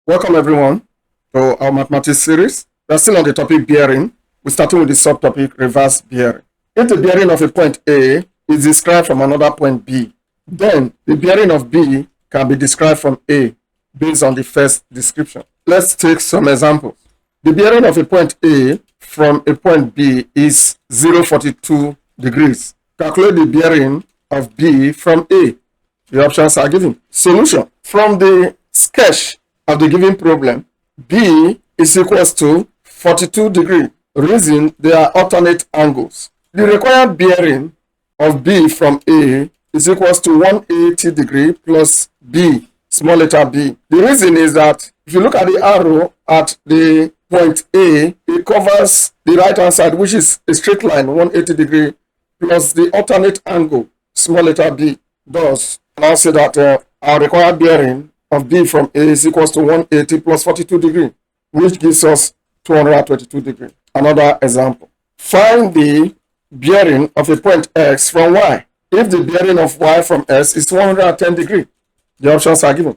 Welcome everyone to our mathematics series. We are still on the topic bearing. We're starting with the subtopic reverse bearing. If the bearing of a point A is described from another point B, then the bearing of B can be described from A based on the first description. Let's take some examples. The bearing of a point A from a point B is 0.42 degrees. Calculate the bearing of B from A. The options are given. Solution. From the sketch of the given problem, B is equals to 42 degrees. Reason they are alternate angles. The required bearing of B from A is equals to 180 degrees plus B, small letter b. The reason is that if you look at the arrow at the point A, it covers the right hand side, which is a straight line, 180 degrees, plus the alternate angle, small letter b. Thus, I'll say that our required bearing of B from A is equals to 180 plus 42 degrees, which gives us 222 degrees. Another example. Find the bearing of a point X from Y. If the bearing of Y from S is 110 degrees, the options are given.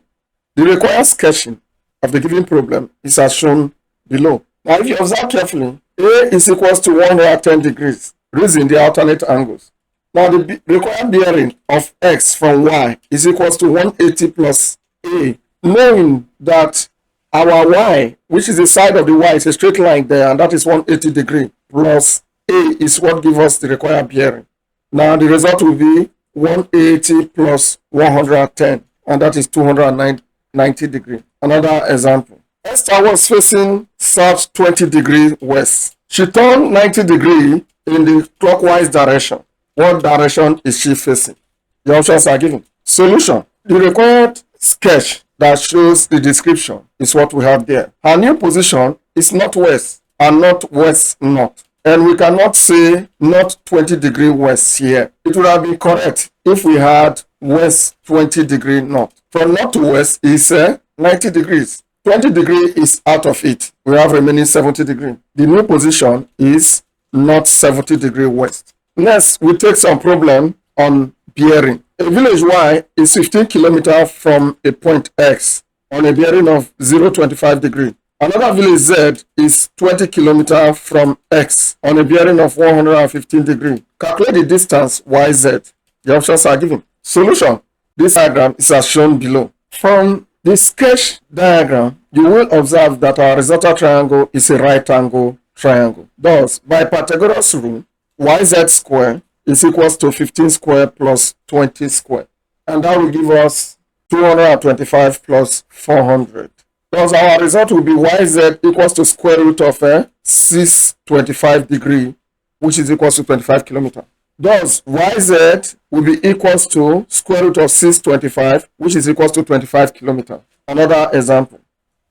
The required sketching of the given problem is as shown below. Now, if you observe carefully, A is equals to 110 degrees, reason the alternate angles. Now, the required bearing of X from Y is equals to 180 plus A, knowing that our Y, which is the side of the Y, is a straight line there, and that is 180 degrees, plus A is what gives us the required bearing. Now, the result will be 180 plus 110, and that is 290 degrees. Another example. Esther was facing south 20 degrees west. She turned 90 degrees in the clockwise direction. What direction is she facing? The options are given. Solution. The required sketch that shows the description is what we have there. Her new position is northwest and northwest north. And we cannot say north 20 degrees west here. It would have been correct if we had west 20 degrees north. From north to west is 90 degrees. 20 degrees is out of it. We have remaining 70 degrees. The new position is north 70 degrees west. Next, we take some problem on bearing. A village Y is 15 kilometers from a point X on a bearing of 0.25 degrees. Another village Z is 20 kilometers from X on a bearing of 115 degrees. Calculate the distance YZ. The options are given. Solution. This diagram is as shown below. From the sketch diagram, you will observe that our horizontal triangle is a right angle triangle. Thus, by Pythagoras rule, YZ square is equals to 15 square plus 20 square. And that will give us 225 plus 400. Thus, our result will be YZ equals to square root of 625 degrees, which is equals to 25 kilometers. Thus, YZ will be equals to square root of 625, which is equals to 25 kilometers. Another example.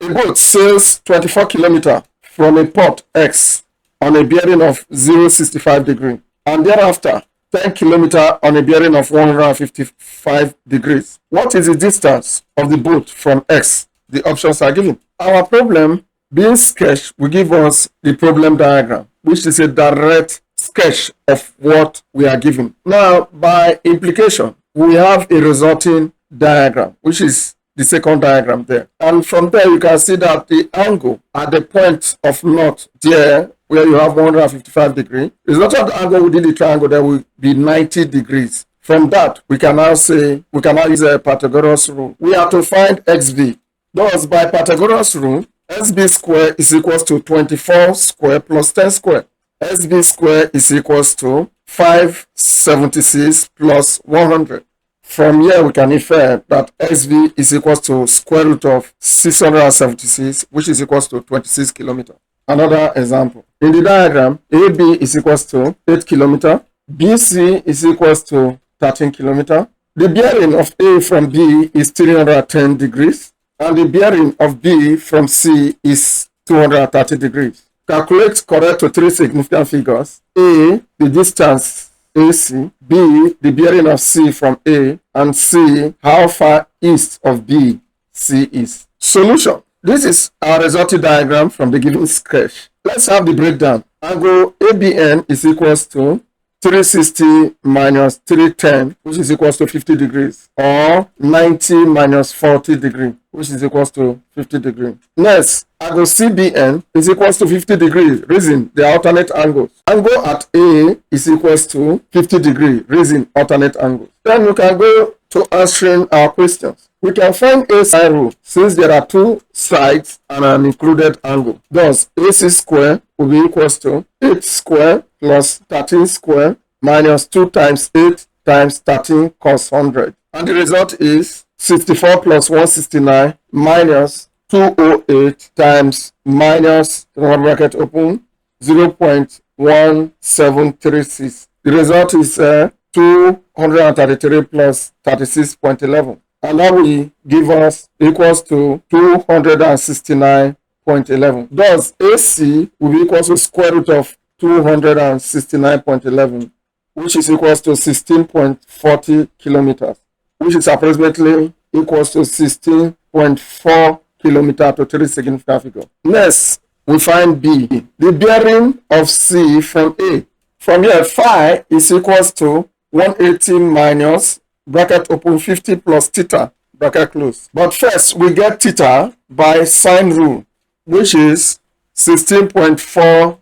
A boat sails 24 kilometers from a port X on a bearing of 0.65 degrees, and thereafter 10 kilometers on a bearing of 155 degrees. What is the distance of the boat from X? The options are given. Our problem being sketched will give us the problem diagram, which is a direct sketch of what we are given. Now, by implication, we have a resulting diagram, which is the second diagram there. And from there, you can see that the angle at the point of north there, where you have 155 degrees, the resultant angle within the triangle there will be 90 degrees. From that, we can now say, we can now use a Pythagoras rule. We have to find XB. Thus, by Pythagoras rule, SB square is equals to 24 square plus 10 square. SB square is equals to 576 plus 100. From here, we can infer that SB is equals to square root of 676, which is equals to 26 kilometers. Another example. In the diagram, AB is equals to 8 kilometers, BC is equals to 13 kilometers. The bearing of A from B is 310 degrees, and the bearing of B from C is 230 degrees. Calculate correct to three significant figures. A, the distance AC, B, the bearing of C from A, and C, how far east of B C is. Solution. This is our resulting diagram from the given sketch. Let's have the breakdown. Angle ABN is equals to 360 minus 310, which is equals to 50 degrees, or 90 minus 40 degree, which is equals to 50 degree. Next, angle CBN is equals to 50 degrees, reason the alternate angles. Angle at A is equals to 50 degree, reason alternate angles. Then we can go to answering our questions. We can find a sine rule since there are two sides and an included angle. Thus, AC square will be equals to 8 square plus 13 square minus 2 times 8 times 13 cos 100. And the result is 64 plus 169 minus 208 times minus, bracket open, 0.1736. The result is 233 plus 36.11. And that will give us equals to 269.11. Thus, AC will be equals to square root of 269.11, which is equals to 16.40 kilometers, which is approximately equals to 16.4 kilometers to 3 significant figure. Next, we find B, the bearing of C from A. From here, phi is equals to 180 minus, bracket open, 50 plus theta, bracket close. But first, we get theta by sine rule, which is 16.40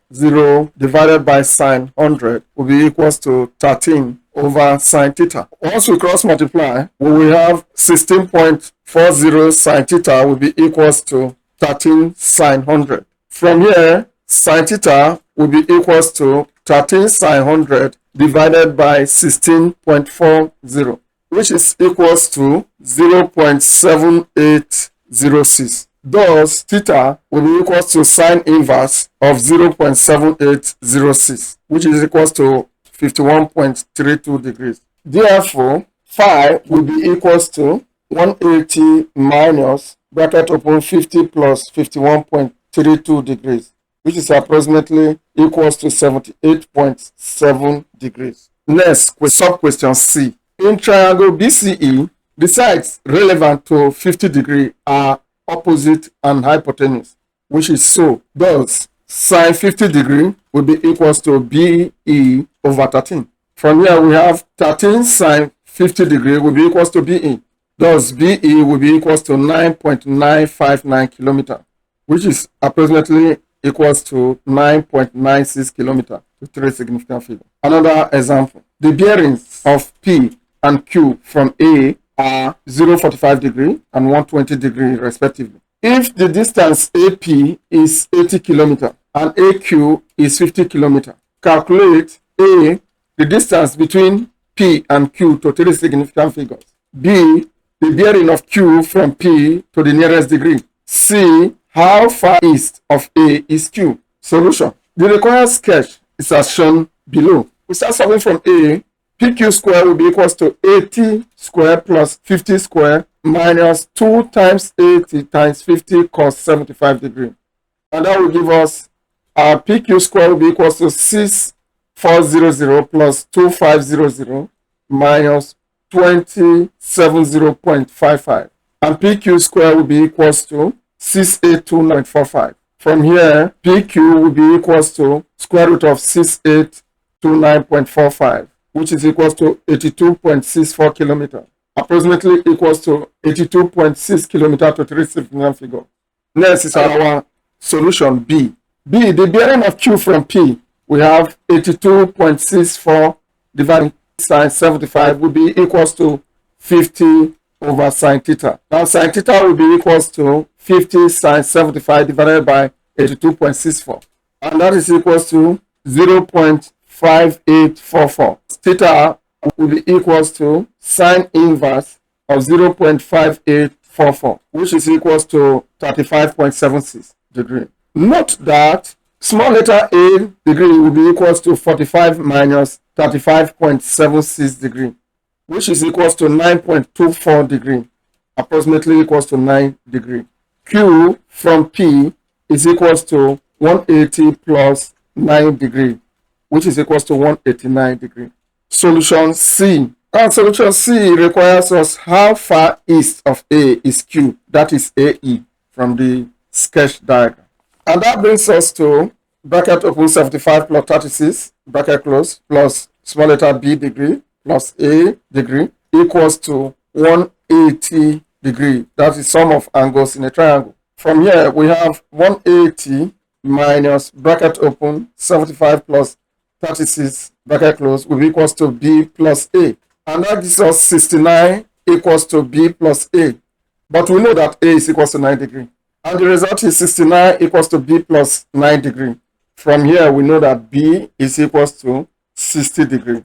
divided by sine 100 will be equals to 13 over sine theta. Once we cross multiply, we will have 16.40 sine theta will be equals to 13 sine 100. From here, sine theta will be equals to 13 sine 100 divided by 16.40, which is equals to 0.7806. Thus, theta will be equals to sine inverse of 0.7806, which is equals to 51.32 degrees. Therefore, phi will be equals to 180 minus, bracket open, 50 plus 51.32 degrees, which is approximately equals to 78.7 degrees. Next, with sub-question C. In triangle BCE, the sides relevant to 50 degree are opposite and hypotenuse, which is so. Thus, sine 50 degree will be equals to BE over 13. From here, we have 13 sine 50 degree will be equals to BE. Thus, BE will be equals to 9.959 kilometer, which is approximately equals to 9.96 kilometer to 3 significant figure. Another example, the bearings of P and Q from A are 0.45 degree and 120 degree respectively. If the distance AP is 80 kilometer and AQ is 50 kilometer, calculate A, the distance between P and Q to 3 significant figures. B, the bearing of Q from P to the nearest degree. C, how far east of A is Q? Solution. The required sketch is as shown below. We start solving from A. PQ square will be equals to 80 square plus 50 square minus 2 times 80 times 50 cos 75 degree. And that will give us our PQ square will be equals to 6400 plus 2500 minus 2070.55. And PQ square will be equals to 682.45. From here, PQ will be equals to square root of 6829.45, which is equals to 82.64 kilometers, approximately equals to 82.6 kilometers to 3 significant figure. Next is our solution B. B, the bearing of Q from P, we have 82.64 divided by 75 will be equals to 50 over sine theta. Now sine theta will be equals to 50 sine 75 divided by 82.64. And that is equals to 0.5844. Theta will be equals to sine inverse of 0.5844, which is equals to 35.76 degree. Note that small letter a degree will be equals to 45 minus 35.76 degree, which is equals to 9.24 degree, approximately equals to 9 degree. Q from P is equals to 180 plus 9 degree, which is equals to 189 degree. Solution C. And solution C requires us how far east of A is Q, that is AE, from the sketch diagram. And that brings us to bracket open 75 plus 36, bracket close, plus small letter b degree plus a degree equals to 180 degree. That is sum of angles in a triangle. From here, we have 180 minus bracket open 75 plus 36 bracket close will be equals to b plus a. And that gives us 69 equals to b plus a. But we know that a is equals to 9 degree. And the result is 69 equals to b plus 9 degree. From here, we know that b is equals to 60 degree.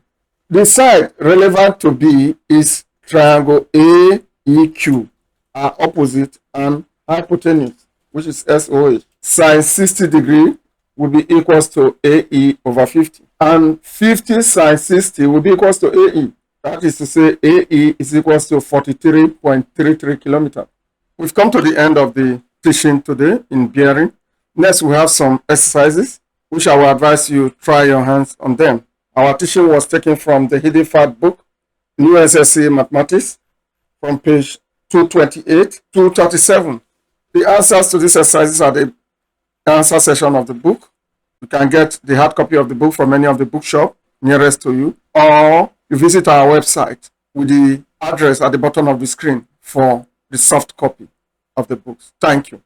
The side relevant to b is triangle AEQ, are opposite and hypotenuse, which is SOH. Sine 60 degree will be equals to AE over 50. And 50 sine 60 will be equals to AE. That is to say AE is equals to 43.33 kilometers. We've come to the end of the teaching today in bearing. Next, we have some exercises, which I will advise you try your hands on them. Our teaching was taken from the Hidden Fact book, New SSCE Mathematics, from page 228 to 37. The answers to these exercises are the answer section of the book. You can get the hard copy of the book from any of the bookshop nearest to you, or you visit our website with the address at the bottom of the screen for the soft copy of the books. Thank you.